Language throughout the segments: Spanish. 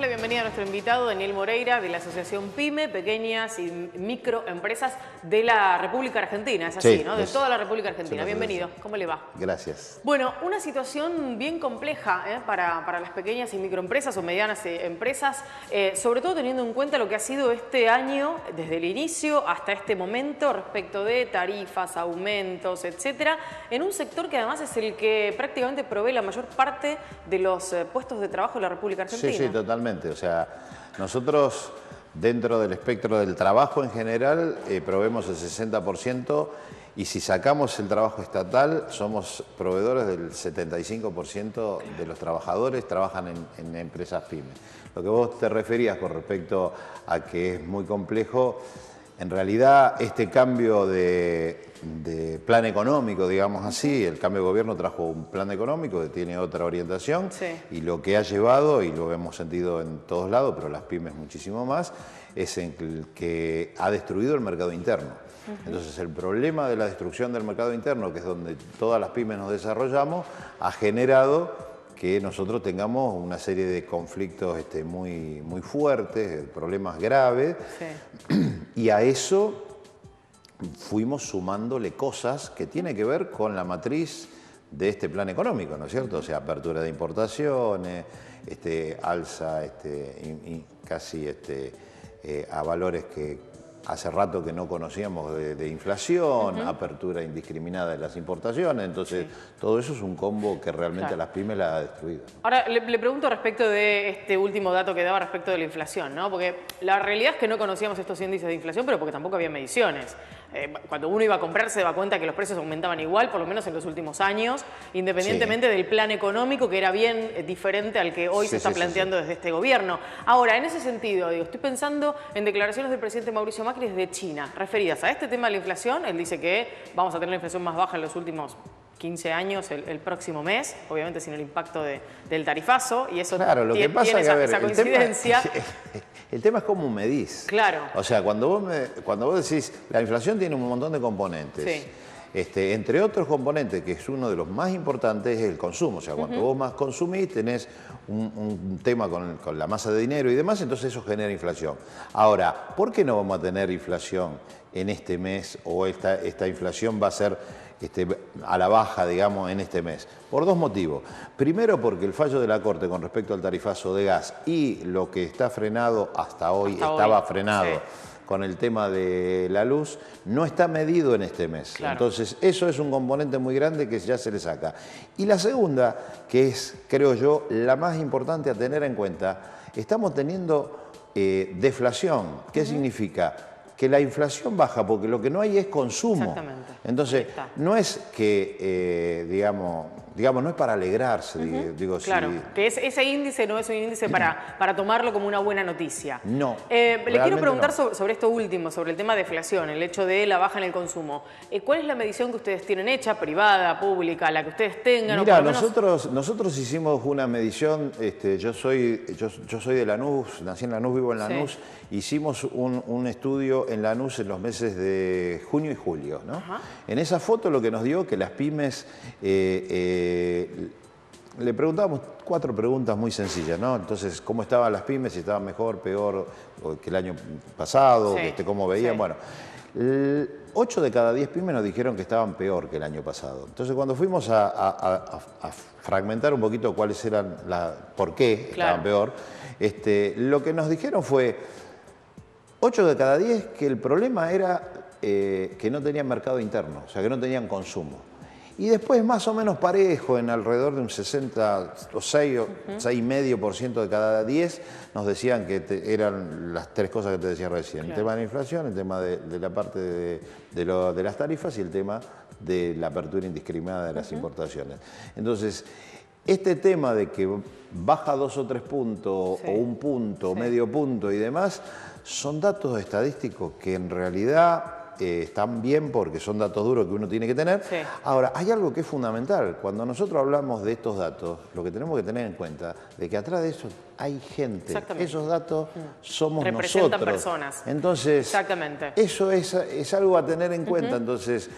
la bienvenida a nuestro invitado, Daniel Moreira, de la Asociación PYME, Pequeñas y Microempresas de la República Argentina. Es así, sí, ¿no? De toda la República Argentina. Sí, Bienvenido. ¿Cómo le va? Gracias. Bueno, una situación bien compleja para las pequeñas y microempresas o medianas empresas, sobre todo teniendo en cuenta lo que ha sido este año, desde el inicio hasta este momento, respecto de tarifas, aumentos, etcétera, en un sector que además es el que prácticamente provee la mayor parte de los puestos de trabajo de la República Argentina. Sí, totalmente. O sea, nosotros dentro del espectro del trabajo en general proveemos el 60% y si sacamos el trabajo estatal somos proveedores del 75% de los trabajadores trabajan en empresas pymes. Lo que vos te referías con respecto a que es muy complejo, en realidad este cambio de plan económico, digamos así, el cambio de gobierno trajo un plan económico que tiene otra orientación y lo que ha llevado, y lo hemos sentido en todos lados, pero las pymes muchísimo más, es el que ha destruido el mercado interno. Entonces el problema de la destrucción del mercado interno, que es donde todas las pymes nos desarrollamos, ha generado que nosotros tengamos una serie de conflictos muy fuertes, problemas graves, y a eso fuimos sumándole cosas que tienen que ver con la matriz de este plan económico, ¿no es cierto? O sea, apertura de importaciones, alza casi a valores que hace rato que no conocíamos de inflación, apertura indiscriminada de las importaciones, entonces todo eso es un combo que realmente a las pymes la ha destruido. Ahora, le pregunto respecto de este último dato que daba respecto de la inflación, ¿no? Porque la realidad es que no conocíamos estos índices de inflación, pero porque tampoco había mediciones. Cuando uno iba a comprar se daba cuenta que los precios aumentaban igual, por lo menos en los últimos años, independientemente del plan económico, que era bien diferente al que hoy se está planteando desde este gobierno. Ahora, en ese sentido, digo, estoy pensando en declaraciones del presidente Mauricio Macri desde China, referidas a este tema de la inflación. Él dice que vamos a tener la inflación más baja en los últimos 15 años el próximo mes, obviamente sin el impacto del tarifazo, y eso tiene esa coincidencia. El tema es cómo medís. Claro. O sea, cuando vos decís, la inflación tiene un montón de componentes. Sí. Entre otros componentes, que es uno de los más importantes, es el consumo. O sea, cuando vos más consumís, tenés un tema con la masa de dinero y demás, entonces eso genera inflación. Ahora, ¿por qué no vamos a tener inflación en este mes o esta inflación va a ser a la baja, digamos, en este mes? Por dos motivos. Primero, porque el fallo de la Corte con respecto al tarifazo de gas y lo que está frenado hasta hoy, estaba frenado con el tema de la luz, no está medido en este mes. Claro. Entonces, eso es un componente muy grande que ya se le saca. Y la segunda, que es, creo yo, la más importante a tener en cuenta, estamos teniendo deflación. ¿Qué significa? Que la inflación baja porque lo que no hay es consumo. Exactamente. Entonces, no es que, digamos, no es para alegrarse. Digo, claro, que ese índice no es un índice para tomarlo como una buena noticia. No. Le quiero preguntar sobre esto último, sobre el tema de deflación, el hecho de la baja en el consumo. ¿Cuál es la medición que ustedes tienen hecha, privada, pública, la que ustedes tengan? Mira, o por lo menos... nosotros hicimos una medición, yo soy de Lanús, nací en Lanús, vivo en Lanús, hicimos un estudio en Lanús en los meses de junio y julio, ¿no? En esa foto lo que nos dio que las pymes, le preguntábamos 4 preguntas muy sencillas, ¿no? Entonces, ¿cómo estaban las pymes? Si estaban mejor, peor que el año pasado, cómo veían, bueno. 8 de cada 10 pymes nos dijeron que estaban peor que el año pasado. Entonces, cuando fuimos a fragmentar un poquito cuáles eran por qué estaban peor, lo que nos dijeron fue 8 de cada 10 que el problema era que no tenían mercado interno, o sea, que no tenían consumo. Y después más o menos parejo, en alrededor de un 60 o 6,5% de cada 10 nos decían que eran las 3 cosas que te decía recién. El tema de la inflación, el tema de la parte de las tarifas y el tema de la apertura indiscriminada de las importaciones. Entonces, este tema de que baja 2 o 3 puntos, o un punto, medio punto y demás, son datos estadísticos que en realidad están bien porque son datos duros que uno tiene que tener. Ahora, hay algo que es fundamental. Cuando nosotros hablamos de estos datos, lo que tenemos que tener en cuenta es que atrás de eso hay gente. Esos datos somos representan nosotros. Personas. Entonces, Exactamente. eso es algo a tener en cuenta. Entonces,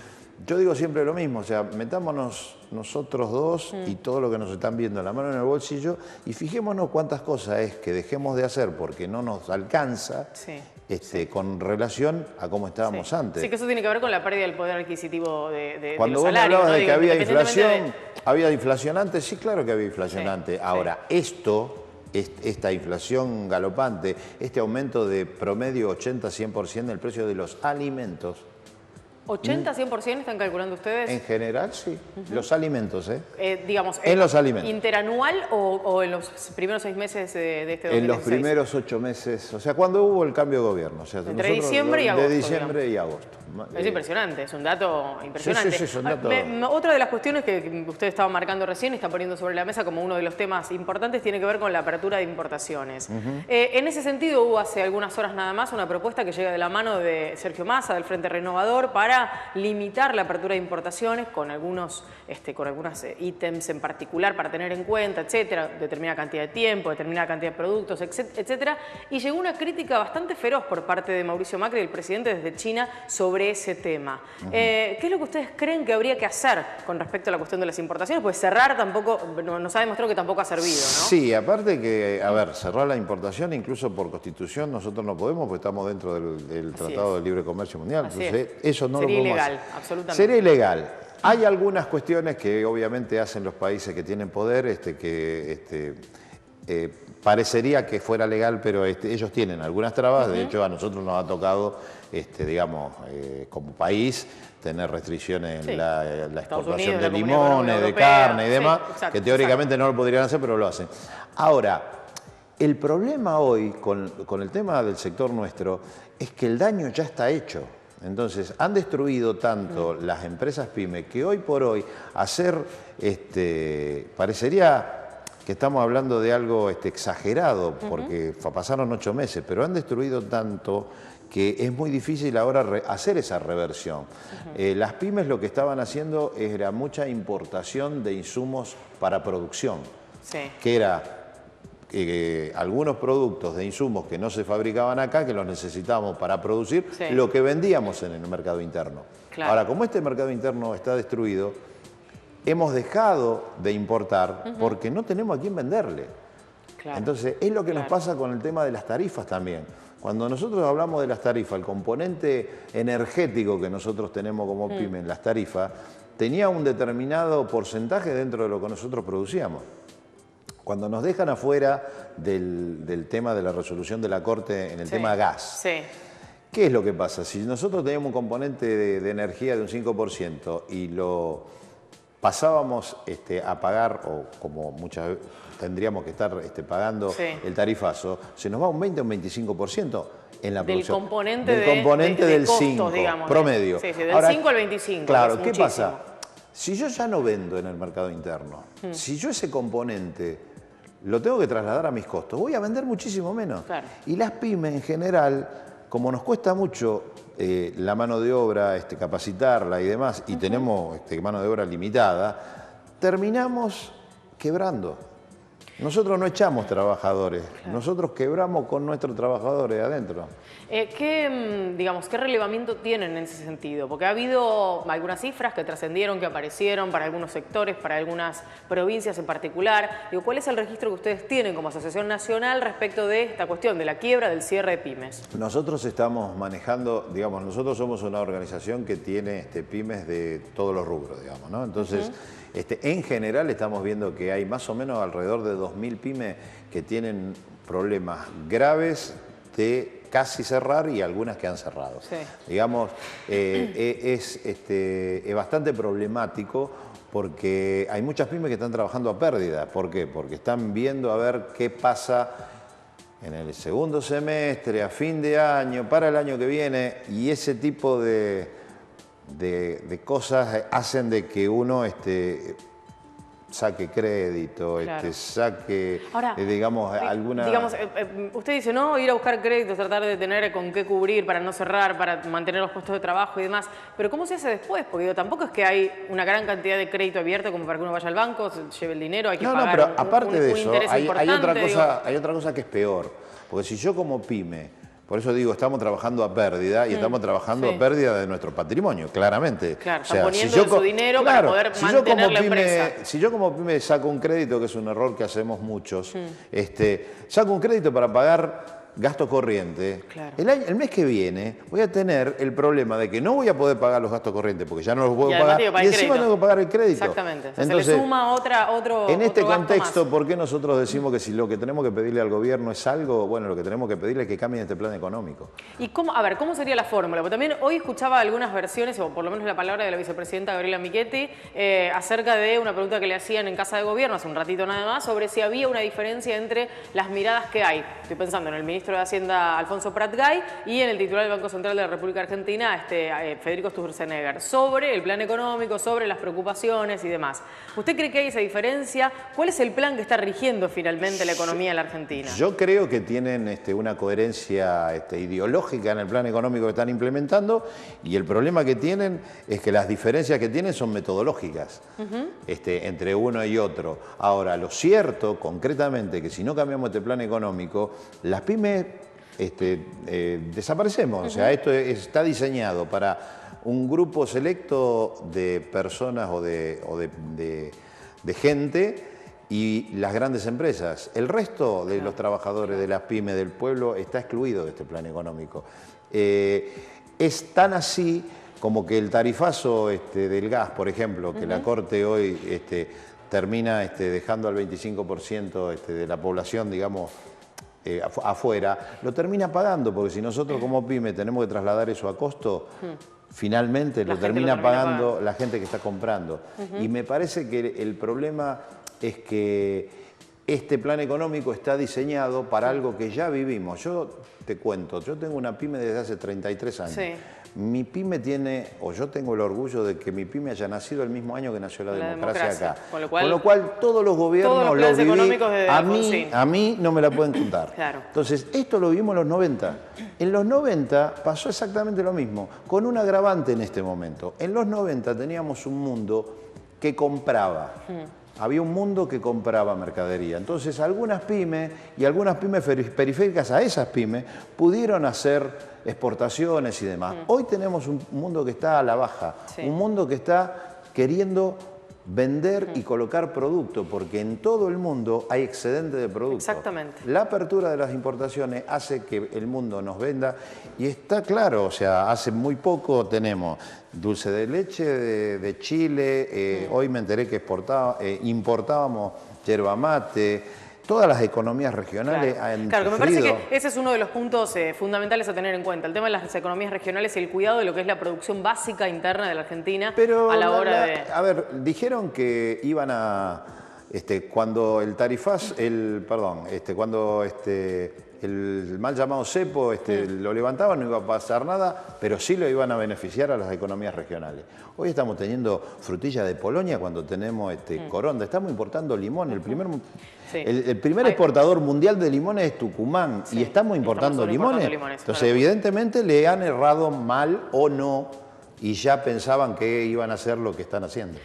Yo digo siempre lo mismo, o sea, metámonos nosotros dos y todo lo que nos están viendo la mano en el bolsillo y fijémonos cuántas cosas es que dejemos de hacer porque no nos alcanza con relación a cómo estábamos antes. Sí, que eso tiene que ver con la pérdida del poder adquisitivo de Cuando los vos salarios, hablabas ¿no? de que había inflación, de... ¿había inflación antes? Sí, claro que había inflación antes. Ahora, esta inflación galopante, este aumento de promedio 80-100% del precio de los alimentos. ¿80-100% están calculando ustedes? En general, sí. Los alimentos, digamos, en los alimentos. ¿interanual o en los primeros 6 meses de este 2016? En los primeros 8 meses, o sea, cuando hubo el cambio de gobierno. O sea, entre diciembre y agosto. De diciembre y agosto. Es impresionante, es un dato impresionante. Sí, es un dato... Otra de las cuestiones que usted estaba marcando recién y está poniendo sobre la mesa como uno de los temas importantes tiene que ver con la apertura de importaciones. En ese sentido hubo hace algunas horas nada más una propuesta que llega de la mano de Sergio Massa, del Frente Renovador, para limitar la apertura de importaciones con algunos ítems en particular para tener en cuenta, etcétera, determinada cantidad de tiempo, determinada cantidad de productos, etcétera. Y llegó una crítica bastante feroz por parte de Mauricio Macri, el presidente desde China, sobre ese tema. ¿Qué es lo que ustedes creen que habría que hacer con respecto a la cuestión de las importaciones? Pues cerrar tampoco, nos ha demostrado que tampoco ha servido, ¿no? Sí, aparte que, a ver, cerrar la importación, incluso por Constitución, nosotros no podemos porque estamos dentro del Tratado de Libre Comercio Mundial. Entonces, eso no sería lo podemos ilegal, hacer. absolutamente. Sería ilegal. Hay algunas cuestiones que obviamente hacen los países que tienen poder, parecería que fuera legal, pero ellos tienen algunas trabas. De hecho, a nosotros nos ha tocado, digamos, como país, tener restricciones en la exportación de limones, de carne y demás, que teóricamente no lo podrían hacer, pero lo hacen. Ahora, el problema hoy con el tema del sector nuestro es que el daño ya está hecho. Entonces, han destruido tanto las empresas pyme que hoy por hoy parecería que estamos hablando de algo exagerado, porque pasaron 8 meses, pero han destruido tanto que es muy difícil ahora hacer esa reversión. Las pymes lo que estaban haciendo era mucha importación de insumos para producción, que era algunos productos de insumos que no se fabricaban acá, que los necesitábamos para producir lo que vendíamos en el mercado interno. Claro. Ahora, como este mercado interno está destruido, hemos dejado de importar porque no tenemos a quién venderle. Claro. Entonces, es lo que nos pasa con el tema de las tarifas también. Cuando nosotros hablamos de las tarifas, el componente energético que nosotros tenemos como pyme en las tarifas, tenía un determinado porcentaje dentro de lo que nosotros producíamos. Cuando nos dejan afuera del tema de la resolución de la Corte en el tema gas, ¿qué es lo que pasa? Si nosotros teníamos un componente de energía de un 5% y lo pasábamos a pagar, o como muchas veces tendríamos que estar pagando el tarifazo, se nos va un 20 o un 25% en la producción. Del componente del costos, 5, digamos, promedio. Sí, del 5 al 25. Claro, ¿qué pasa? Si yo ya no vendo en el mercado interno, si yo ese componente lo tengo que trasladar a mis costos, voy a vender muchísimo menos. Claro. Y las pymes en general, como nos cuesta mucho la mano de obra, capacitarla y demás, y tenemos mano de obra limitada, terminamos quebrando. Nosotros no echamos trabajadores, nosotros quebramos con nuestros trabajadores adentro. ¿Qué relevamiento tienen en ese sentido? Porque ha habido algunas cifras que trascendieron, que aparecieron para algunos sectores, para algunas provincias en particular. ¿Cuál es el registro que ustedes tienen como Asociación Nacional respecto de esta cuestión, de la quiebra, del cierre de pymes? Nosotros estamos manejando, digamos, nosotros somos una organización que tiene pymes de todos los rubros, digamos, ¿no? Entonces, en general estamos viendo que hay más o menos alrededor de 2.000 pymes que tienen problemas graves de casi cerrar y algunas que han cerrado. Digamos, es bastante problemático porque hay muchas pymes que están trabajando a pérdida. ¿Por qué? Porque están viendo a ver qué pasa en el segundo semestre, a fin de año, para el año que viene, y ese tipo de cosas hacen de que uno saque crédito, saque, digamos, alguna... Digamos, usted dice, no, ir a buscar créditos, tratar de tener con qué cubrir para no cerrar, para mantener los puestos de trabajo y demás, pero ¿cómo se hace después? Porque tampoco es que hay una gran cantidad de crédito abierto como para que uno vaya al banco, se lleve el dinero, hay que pagar pero aparte de eso, interés importante. hay otra cosa que es peor, porque si yo como pyme Por eso digo, estamos trabajando a pérdida y estamos trabajando a pérdida de nuestro patrimonio, claramente. Claro, están poniendo su dinero para poder mantener la empresa. Si yo como pyme saco un crédito, que es un error que hacemos muchos, saco un crédito para pagar gasto corriente, claro. El mes que viene voy a tener el problema de que no voy a poder pagar los gastos corrientes porque ya no los puedo pagar y encima tengo que pagar el crédito. Exactamente. Entonces, se le suma otro en este otro contexto, ¿por qué nosotros decimos que si lo que tenemos que pedirle al gobierno es algo, bueno, lo que tenemos que pedirle es que cambien este plan económico? ¿Y cómo, a ver, cómo sería la fórmula? Porque también hoy escuchaba algunas versiones, o por lo menos la palabra de la vicepresidenta Gabriela Michetti, acerca de una pregunta que le hacían en Casa de Gobierno hace un ratito nada más, sobre si había una diferencia entre las miradas que hay. Estoy pensando en el ministro de Hacienda, Alfonso Prat-Gay, y en el titular del Banco Central de la República Argentina, Federico Sturzenegger, sobre el plan económico, sobre las preocupaciones y demás. ¿Usted cree que hay esa diferencia? ¿Cuál es el plan que está rigiendo finalmente la economía de la Argentina? Yo creo que tienen una coherencia ideológica en el plan económico que están implementando, y el problema que tienen es que las diferencias que tienen son metodológicas entre uno y otro. Ahora, lo cierto, concretamente, que si no cambiamos este plan económico, las pymes desaparecemos. O sea, esto está diseñado para un grupo selecto de personas o de gente y las grandes empresas. El resto de los trabajadores de las pymes del pueblo está excluido de este plan económico. Es tan así como que el tarifazo del gas, por ejemplo, que la Corte hoy termina dejando al 25% de la población, digamos, afuera, lo termina pagando, porque si nosotros como pyme tenemos que trasladar eso a costo, finalmente lo termina pagando la gente que está comprando. Y me parece que el problema es que este plan económico está diseñado para algo que ya vivimos. Yo te cuento, yo tengo una pyme desde hace 33 años. Sí. Mi pyme tiene, o yo tengo el orgullo de que mi pyme haya nacido el mismo año que nació la democracia acá. Con lo cual todos los gobiernos lo viví, a mí no me la pueden contar. Claro. Entonces, esto lo vivimos en los 90. En los 90 pasó exactamente lo mismo, con un agravante en este momento. En los 90 teníamos un mundo que compraba. Había un mundo que compraba mercadería. Entonces, algunas pymes y algunas pymes periféricas a esas pymes pudieron hacer exportaciones y demás. Hoy tenemos un mundo que está a la baja, un mundo que está queriendo vender y colocar producto, porque en todo el mundo hay excedente de producto. Exactamente. La apertura de las importaciones hace que el mundo nos venda, y está claro, o sea, hace muy poco tenemos dulce de leche de Chile, hoy me enteré que importábamos yerba mate. Todas las economías regionales han Claro, que me parece que ese es uno de los puntos fundamentales a tener en cuenta, el tema de las economías regionales y el cuidado de lo que es la producción básica interna de la Argentina. Pero a la hora de... A ver, dijeron que iban a... cuando el tarifaz, cuando el mal llamado cepo lo levantaban, no iba a pasar nada, pero sí lo iban a beneficiar a las economías regionales. Hoy estamos teniendo frutilla de Polonia cuando tenemos Coronda, estamos importando limón, el primer exportador mundial de limones es Tucumán, y estamos importando limones. Entonces, evidentemente le han errado mal o no, y ya pensaban que iban a hacer lo que están haciendo.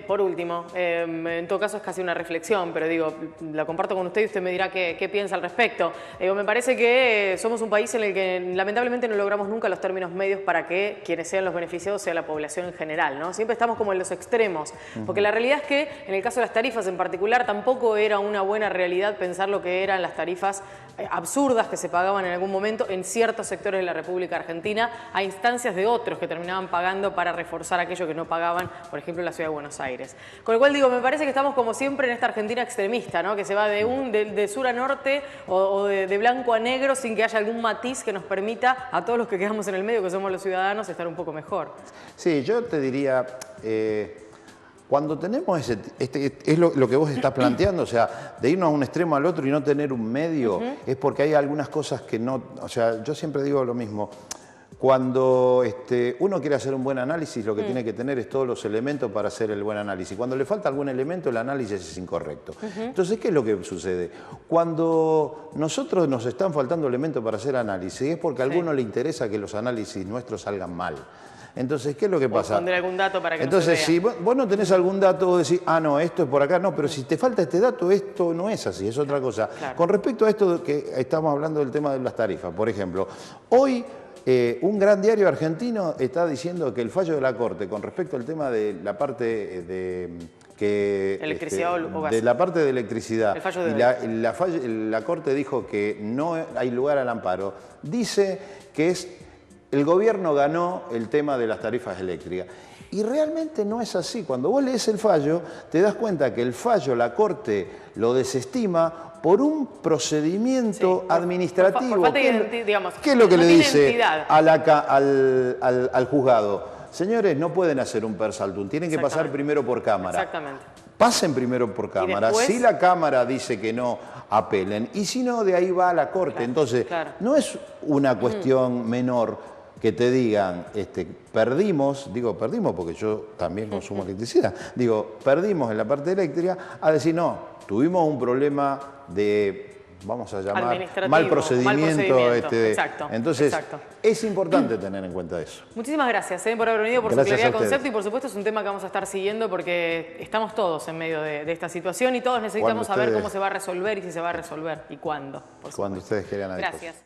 Por último, en todo caso es casi una reflexión, pero digo, la comparto con usted y usted me dirá qué piensa al respecto. Me parece que somos un país en el que lamentablemente no logramos nunca los términos medios para que quienes sean los beneficiados sea la población en general, ¿no? Siempre estamos como en los extremos, porque la realidad es que en el caso de las tarifas en particular tampoco era una buena realidad pensar lo que eran las tarifas absurdas que se pagaban en algún momento en ciertos sectores de la República Argentina a instancias de otros que terminaban pagando para reforzar aquello que no pagaban, por ejemplo, en la Ciudad de Buenos Aires. Con lo cual digo, me parece que estamos como siempre en esta Argentina extremista, ¿no? Que se va de sur a norte o de blanco a negro sin que haya algún matiz que nos permita a todos los que quedamos en el medio, que somos los ciudadanos, estar un poco mejor. Sí, yo te diría, cuando tenemos es lo que vos estás planteando, o sea, de irnos a un extremo al otro y no tener un medio, es porque hay algunas cosas que no, o sea, yo siempre digo lo mismo. Cuando uno quiere hacer un buen análisis, lo que tiene que tener es todos los elementos para hacer el buen análisis. Cuando le falta algún elemento, el análisis es incorrecto. Entonces, ¿qué es lo que sucede? Cuando nosotros nos están faltando elementos para hacer análisis, es porque a alguno le interesa que los análisis nuestros salgan mal. Entonces, ¿qué es lo que pasa? Pondré algún dato para que Entonces, no se vea. si vos no tenés algún dato, vos decís, ah, no, esto es por acá. No, pero si te falta este dato, esto no es así, es otra cosa. Claro. Con respecto a esto que estamos hablando del tema de las tarifas, por ejemplo, hoy un gran diario argentino está diciendo que el fallo de la Corte con respecto al tema de la parte Electricidad o gas. de la parte de electricidad, El fallo de y la Corte dijo que no hay lugar al amparo, dice que el gobierno ganó el tema de las tarifas eléctricas. Y realmente no es así. Cuando vos lees el fallo, te das cuenta que el fallo la Corte lo desestima por un procedimiento administrativo. Por falta de digamos, ¿Qué es lo que no le tiene dice entidad. al juzgado? Señores, no pueden hacer un persaltum, tienen que pasar primero por Cámara. Exactamente. Pasen primero por Cámara. Después, si la Cámara dice que no, apelen. Y si no, de ahí va a la Corte. Claro, Entonces, claro. no es una cuestión menor que te digan, perdimos, digo perdimos porque yo también consumo electricidad, digo, perdimos en la parte eléctrica, a decir, no, tuvimos un problema de, vamos a llamar, mal procedimiento. Exacto, Entonces, exacto. es importante tener en cuenta eso. Muchísimas gracias por haber venido, por Gracias su claridad a de ustedes. concepto y por supuesto es un tema que vamos a estar siguiendo porque estamos todos en medio de esta situación y todos necesitamos saber cómo se va a resolver y si se va a resolver y cuándo. Cuando ustedes quieran. Gracias.